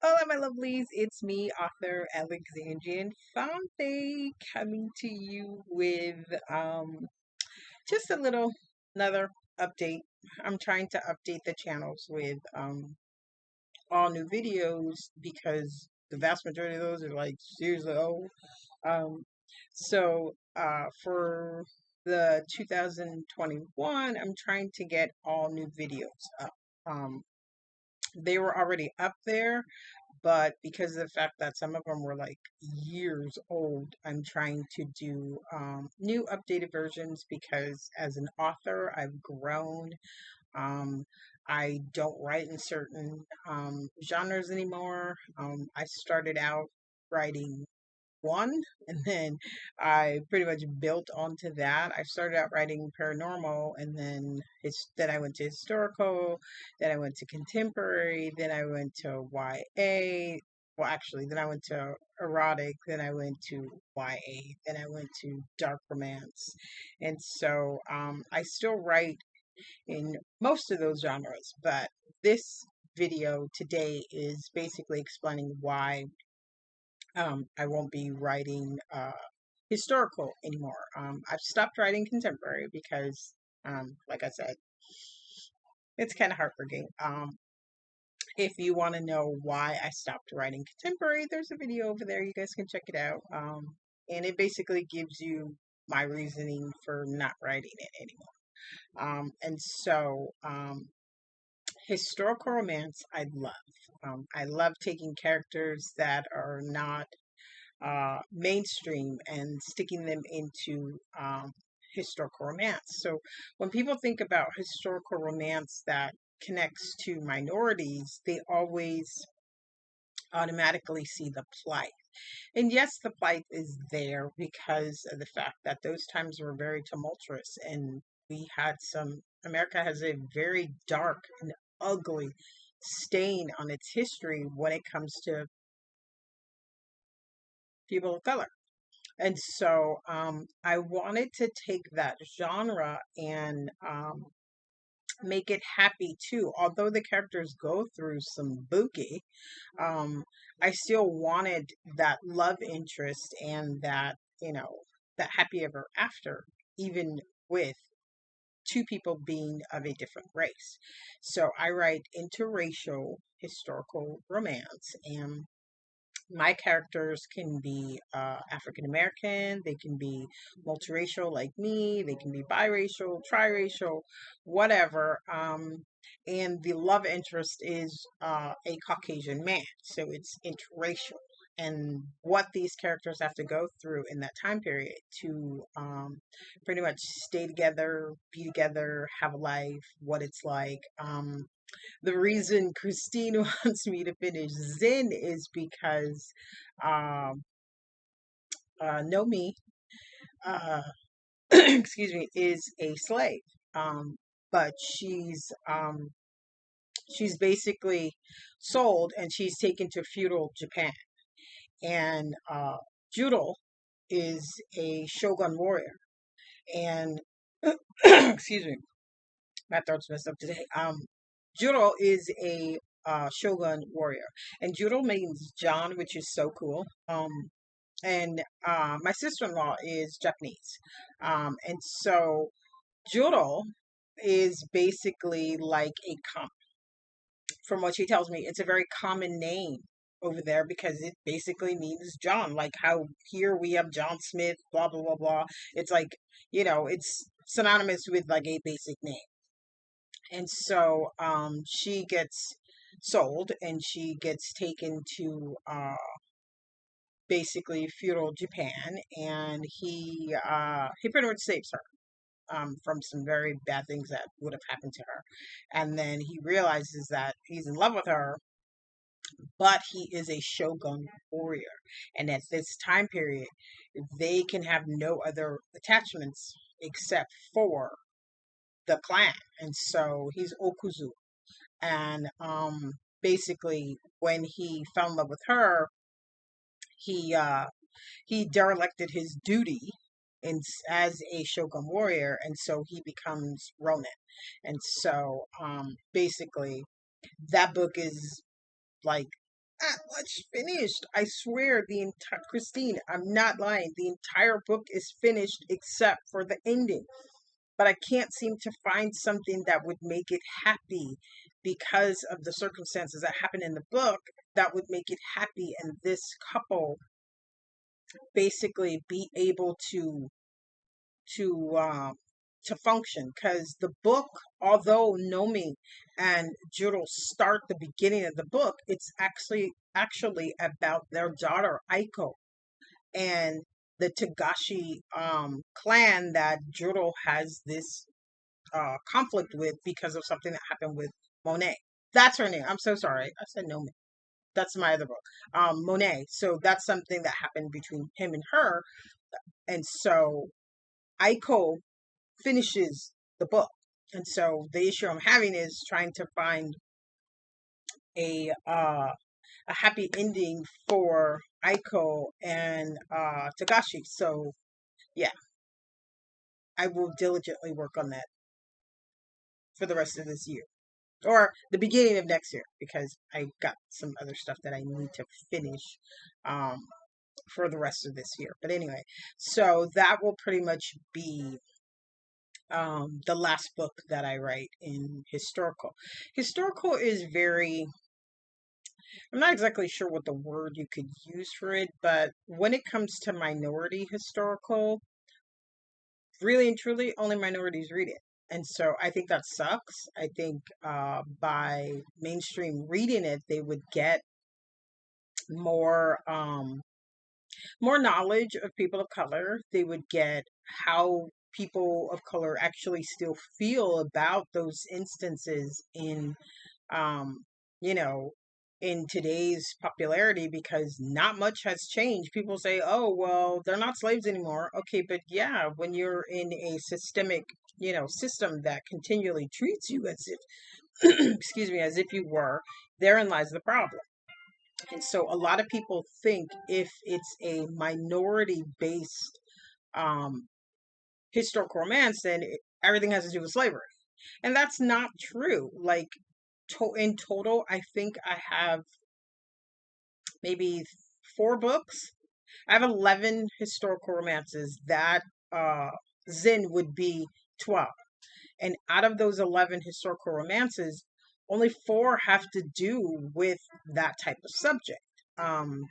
Hola, my lovelies. It's me, author Alexandrian Fonte, coming to you with just a little another update. I'm trying to update the channels with all new videos because the vast majority of those are like seriously old. Um, for the 2021, I'm trying to get all new videos up. Um, they were already up there, but because of the fact that some of them were like years old, I'm trying to do new updated versions because as an author, I've grown. Um, I don't write in certain genres anymore. I started out writing one, and then I pretty much built onto that. I started out writing paranormal, and then I went to historical, then I went to contemporary, then I went to YA. Well, actually, then I went to erotic, then I went to YA, then I went to dark romance, and I still write in most of those genres, but this video today is basically explaining why I won't be writing historical anymore. I've stopped writing contemporary because, like I said, it's kind of heartbreaking. If you want to know why I stopped writing contemporary, there's a video over there. You guys can check it out. And it basically gives you my reasoning for not writing it anymore. Historical romance, I love. I love taking characters that are not mainstream and sticking them into historical romance. So when people think about historical romance that connects to minorities, they always automatically see the plight. And yes, the plight is there because of the fact that those times were very tumultuous and America has a very dark and ugly stain on its history when it comes to people of color. And I wanted to take that genre and make it happy too. Although the characters go through some bookie, um, I still wanted that love interest and that happy ever after, even with two people being of a different race. So I write interracial historical romance, and my characters can be African American, they can be multiracial like me, they can be biracial, triracial, whatever. And the love interest is a Caucasian man, so it's interracial. And what these characters have to go through in that time period to pretty much stay together, be together, have a life, what it's like. The reason Christine wants me to finish Zen is because um, Nomi, uh, excuse me, is a slave, um, but she's basically sold and she's taken to feudal Japan. And Judel is a shogun warrior, and excuse me, my throat's messed up today. Juro is a shogun warrior, and Juro means John, which is so cool. And My sister-in-law is Japanese, and so Juro is basically like from what she tells me, it's a very common name over there because it basically means John. Like how here we have John Smith, blah blah blah blah. It's like it's synonymous with like a basic name. And she gets sold and she gets taken to basically feudal Japan, and he pretty much saves her from some very bad things that would have happened to her. And then he realizes that he's in love with her, but he is a shogun warrior. And at this time period, they can have no other attachments except for the clan. And so he's Okuzu. And basically, when he fell in love with her, he uh, he derelicted his duty as a shogun warrior, and so he becomes Ronin. And basically, that book is like Not much finished. I swear the entire Christine, I'm not lying. The entire book is finished except for the ending. But I can't seem to find something that would make it happy because of the circumstances that happen in the book that would make it happy and this couple basically be able to to function, because the book, although Nomi and Juro start the beginning of the book, it's actually about their daughter Aiko and the Tagashi clan that Juro has this conflict with because of something that happened with Monet. That's her name. I'm so sorry. I said Nomi. That's my other book. Monet. So that's something that happened between him and her. And so Aiko finishes the book. And so the issue I'm having is trying to find a happy ending for Aiko and Tagashi. So yeah, I will diligently work on that for the rest of this year. Or the beginning of next year, because I got some other stuff that I need to finish um, for the rest of this year. But anyway, so that will pretty much be the last book that I write in historical. Historical is very, I'm not exactly sure what the word you could use for it, but when it comes to minority historical, really and truly, only minorities read it. And so I think that sucks. I think by mainstream reading it, they would get more more knowledge of people of color. They would get how people of color actually still feel about those instances in um, you know, in today's popularity, because not much has changed. People say, "Oh, well, they're not slaves anymore." Okay, but yeah, when you're in a systemic, system that continually treats you as if, excuse me, as if you were, therein lies the problem. And so a lot of people think if it's a minority based um, historical romance, then everything has to do with slavery. And that's not true. Like, in total, I think I have maybe 4 books. I have 11 historical romances. That Zin would be 12. And out of those 11 historical romances, only 4 have to do with that type of subject. Um,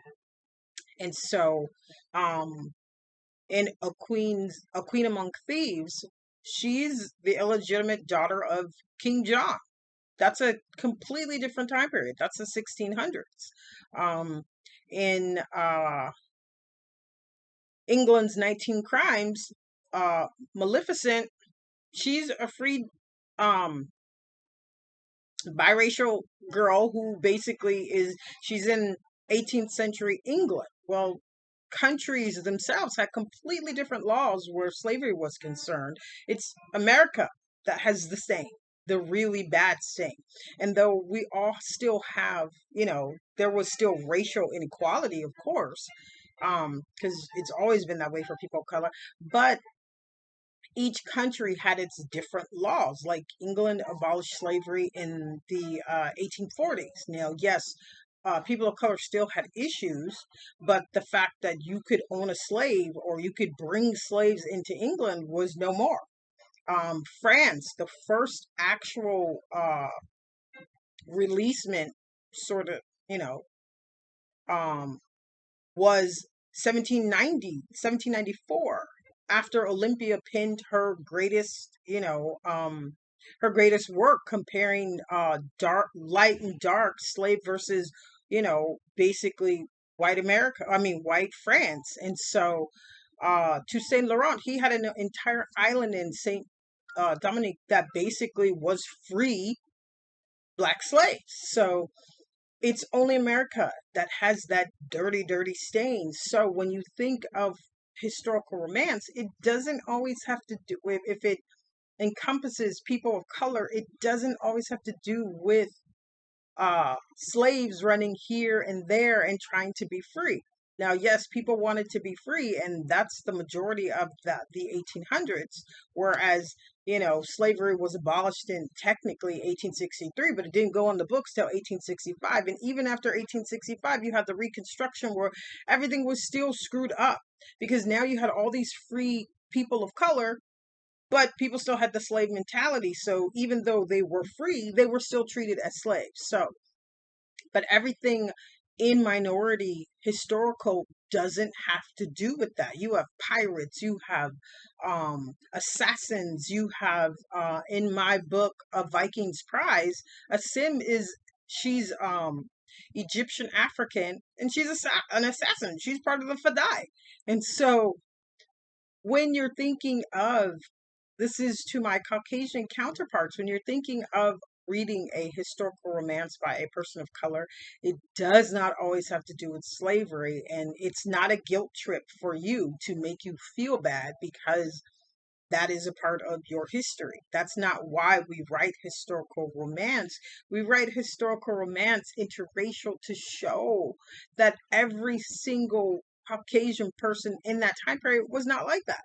and so, um, in A Queen Among Thieves, she's the illegitimate daughter of King John. That's a completely different time period. That's the 1600s. Um, in England's 19 Crimes, Maleficent, she's a free um, biracial girl who basically she's in 18th century England. Well, countries themselves had completely different laws where slavery was concerned. It's America that has the same, the really bad stain. And though we all still have, there was still racial inequality, of course, because it's always been that way for people of color. But each country had its different laws. Like England abolished slavery in the 1840s. Now, yes, people of color still had issues, but the fact that you could own a slave or you could bring slaves into England was no more. France, the first actual releasement, sort of, you know, um, was 1794, after Olympia penned her greatest work, comparing dark light and dark, slave versus, basically white America, I mean white France. And so Toussaint Laurent, he had an entire island in Saint Dominique that basically was free black slaves. So it's only America that has that dirty, dirty stain. So when you think of historical romance, it doesn't always have to do with, if it encompasses people of color, it doesn't always have to do with slaves running here and there and trying to be free. Now, yes, people wanted to be free, and that's the majority of the 1800s. Whereas slavery was abolished in technically 1863, but it didn't go on the books till 1865. And even after 1865, you had the Reconstruction where everything was still screwed up because now you had all these free people of color, but people still had the slave mentality. So even though they were free, they were still treated as slaves. So, but everything in minority historical doesn't have to do with that. You have pirates, you have assassins, you have in my book A Viking's Prize, a sim is she's Egyptian African, and she's an assassin. She's part of the Fadai. And so when you're thinking of, this is to my Caucasian counterparts, when you're thinking of reading a historical romance by a person of color, it does not always have to do with slavery. And it's not a guilt trip for you to make you feel bad because that is a part of your history. That's not why we write historical romance. We write historical romance interracial to show that every single Caucasian person in that time period was not like that.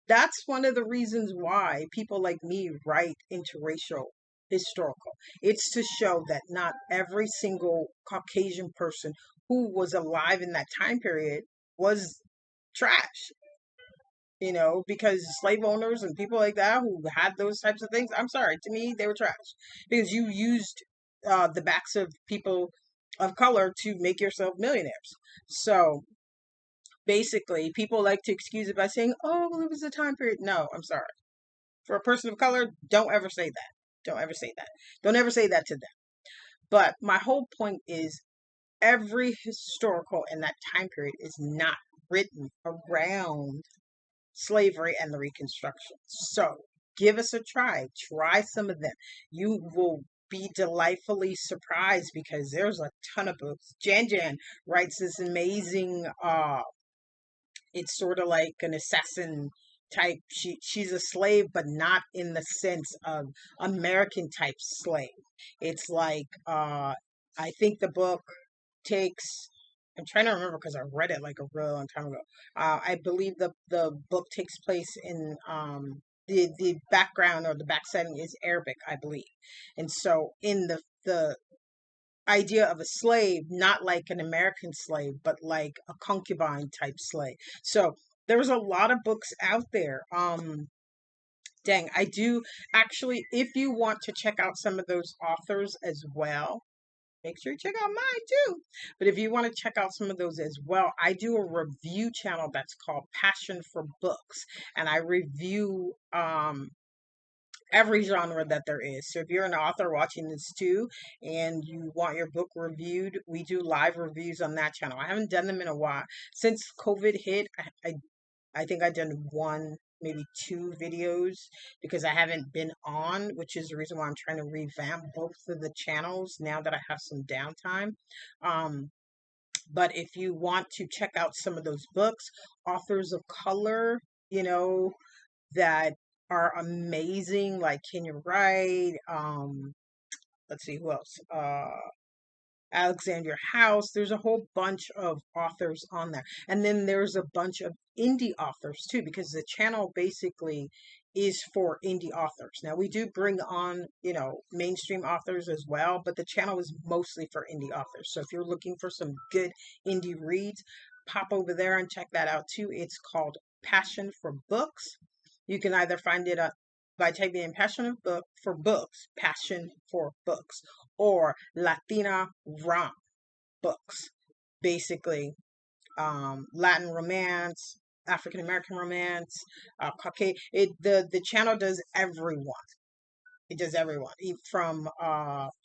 That's one of the reasons why people like me write interracial historical. It's to show that not every single Caucasian person who was alive in that time period was trash, because slave owners and people like that who had those types of things, I'm sorry, to me, they were trash because you used the backs of people of color to make yourself millionaires. So basically, people like to excuse it by saying, "Oh, well, it was a time period." No, I'm sorry. For a person of color, don't ever say that. Don't ever say that. Don't ever say that to them. But my whole point is every historical in that time period is not written around slavery and the Reconstruction. So give us a try. Try some of them. You will be delightfully surprised because there's a ton of books. Jan Jan writes this amazing it's sort of like an assassin type. She's a slave, but not in the sense of American type slave. It's like I think the book takes. I'm trying to remember because I read it like a real long time ago. I believe the book takes place in the background or the back setting is Arabic, I believe, and so in the idea of a slave, not like an American slave, but like a concubine type slave. So there's a lot of books out there. Dang, I do actually, if you want to check out some of those authors as well, make sure you check out mine too. But if you want to check out some of those as well, I do a review channel that's called Passion for Books. And I review every genre that there is. So if you're an author watching this too and you want your book reviewed, we do live reviews on that channel. I haven't done them in a while. Since COVID hit, I think I've done one, maybe two videos because I haven't been on, which is the reason why I'm trying to revamp both of the channels now that I have some downtime. Um, but if you want to check out some of those books, authors of color, you know, that are amazing, like Kenya Wright. Let's see who else. Alexandria House. There's a whole bunch of authors on there, and then there's a bunch of indie authors too, because the channel basically is for indie authors. Now we do bring on, mainstream authors as well, but the channel is mostly for indie authors. So if you're looking for some good indie reads, pop over there and check that out too. It's called Passion for Books. You can either find it by typing in Passion of Book for Books, Passion for Books, or Latina Rom books. Basically, Latin romance, African American romance, Caucasian. The channel does everyone. It does everyone, from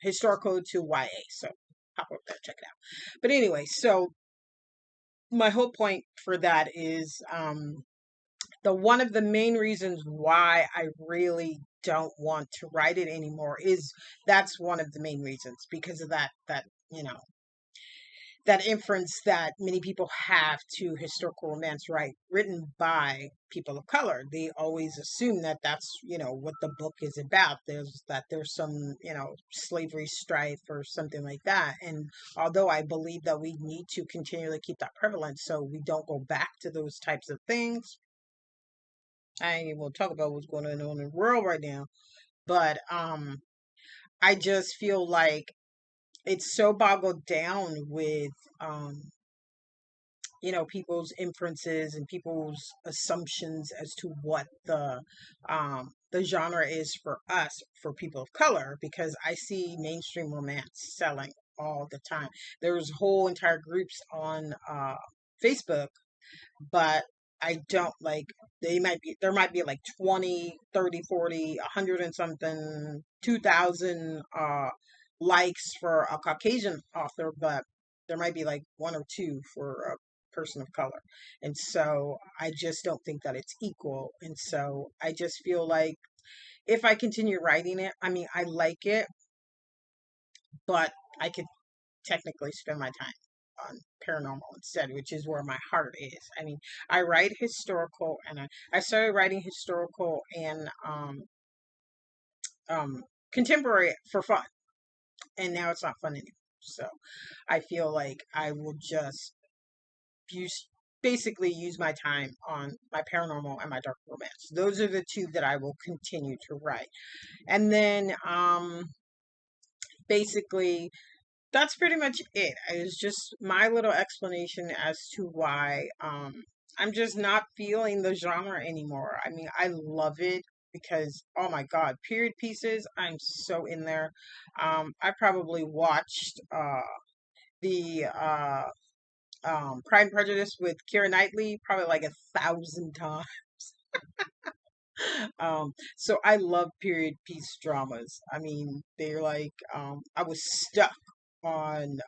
historical to YA. So pop over there, check it out. But anyway, so my whole point for that is the one of the main reasons why I really don't want to write it anymore is that's one of the main reasons because of that you know that inference that many people have to historical romance written by people of color. They always assume that that's what the book is about. There's some slavery strife or something like that. And although I believe that we need to continually keep that prevalent so we don't go back to those types of things, I ain't even gonna talk about what's going on in the world right now. But I just feel like it's so boggled down with um people's inferences and people's assumptions as to what the genre is for us, for people of color, because I see mainstream romance selling all the time. There's whole entire groups on Facebook, but I don't like, there might be like 20, 30, 40, 100 and something, 2,000 likes for a Caucasian author, but there might be like one or two for a person of color. And so I just don't think that it's equal. And so I just feel like if I continue writing it, I mean, I like it, but I could technically spend my time on paranormal instead, which is where my heart is. I mean, I write historical, and I started writing historical and um, contemporary for fun, and now it's not fun anymore. So I feel like I will just use basically use my time on my paranormal and my dark romance. Those are the two that I will continue to write. And then basically that's pretty much it. It's just my little explanation as to why I'm just not feeling the genre anymore. I mean, I love it because oh my god, period pieces, I'm so in there. I probably watched the Pride and Prejudice with Keira Knightley probably like 1,000 times. So I love period piece dramas. I mean, they're like I was stuck on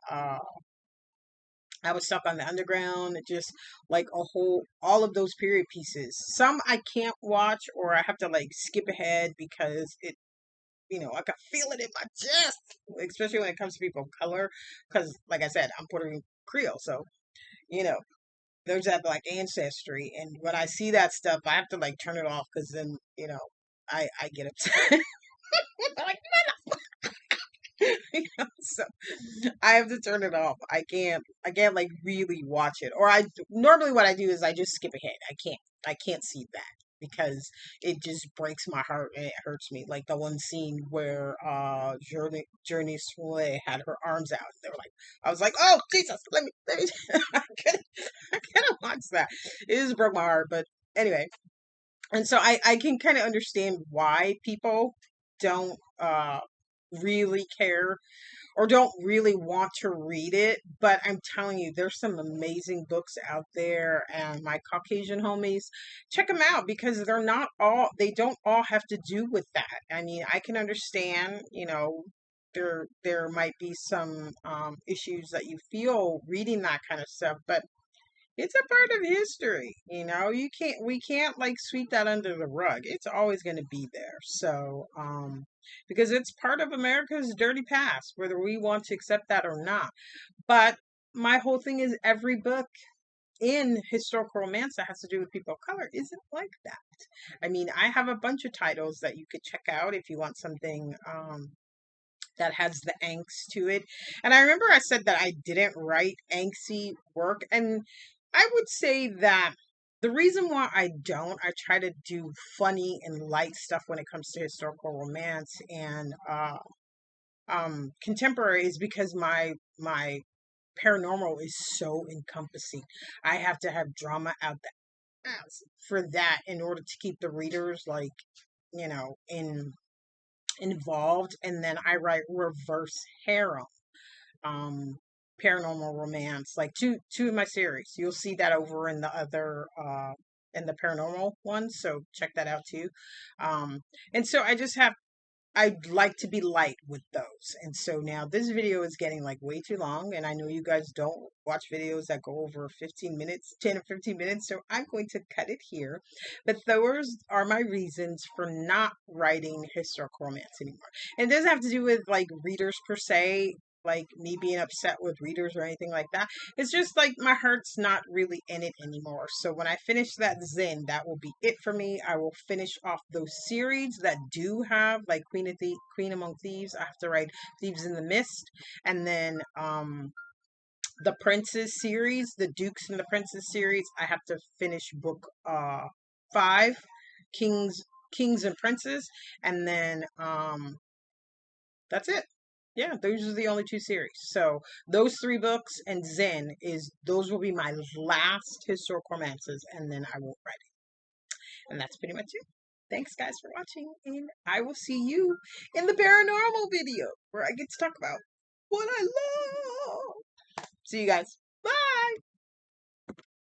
the underground, just like a whole, all of those period pieces. Some I can't watch or I have to like skip ahead because I can feel it in my chest, especially when it comes to people of color. Because, like I said, I'm Puerto Rican Creole, so you know, there's that like ancestry. And when I see that stuff, I have to like turn it off because then, I get upset. I'm like, so I have to turn it off. I can't like really watch it. Or I normally what I do is I just skip ahead. I can't see that because it just breaks my heart and it hurts me. Like the one scene where Journey Smollett had her arms out. They were like, I was like, oh Jesus, let me I couldn't watch that. It just broke my heart. But anyway, and so I can kind of understand why people don't really care or don't really want to read it. But I'm telling you, there's some amazing books out there, and my Caucasian homies, check them out because they don't all have to do with that. I mean, I can understand, there might be some issues that you feel reading that kind of stuff, but it's a part of history. We can't like sweep that under the rug. It's always going to be there. So, because it's part of America's dirty past, whether we want to accept that or not. But my whole thing is every book in historical romance that has to do with people of color isn't like that. I mean, I have a bunch of titles that you could check out if you want something that has the angst to it. And I remember I said that I didn't write angsty work. And I would say that the reason why I don't, I try to do funny and light stuff when it comes to historical romance and contemporary is because my paranormal is so encompassing. I have to have drama out the ass for that in order to keep the readers like, involved. And then I write reverse harem, um, paranormal romance, like two of my series. You'll see that over in the other in the paranormal one, so check that out too. And so I'd like to be light with those. And so now this video is getting like way too long, and I know you guys don't watch videos that go over 15 minutes, 10 or 15 minutes, so I'm going to cut it here. But those are my reasons for not writing historical romance anymore. And it doesn't have to do with like readers per se, like me being upset with readers or anything like that. It's just like my heart's not really in it anymore. So when I finish that Zen, that will be it for me. I will finish off those series that do have like Queen Among Thieves. I have to write Thieves in the Mist, and then the Princes series, the Dukes and the Princes series. I have to finish book 5. Kings and Princes, and then that's it. Yeah, those are the only two series. So those three books and Zen is those will be my last historical romances, and then I won't write it. And that's pretty much it. Thanks guys for watching, and I will see you in the paranormal video where I get to talk about what I love. See you guys.